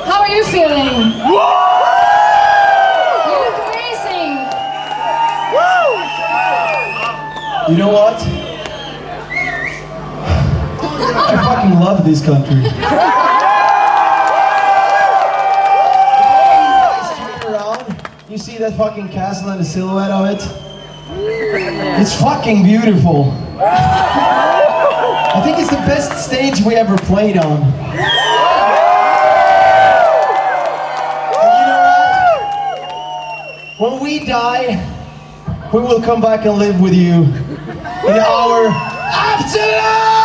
How are you feeling? You look amazing. You know what? I fucking love this country. If you guys turn around, you see that fucking castle and the silhouette of it? It's fucking beautiful. I think it's the best stage we ever played on. And you know what? When we die, we will come back and live with you in our afterlife!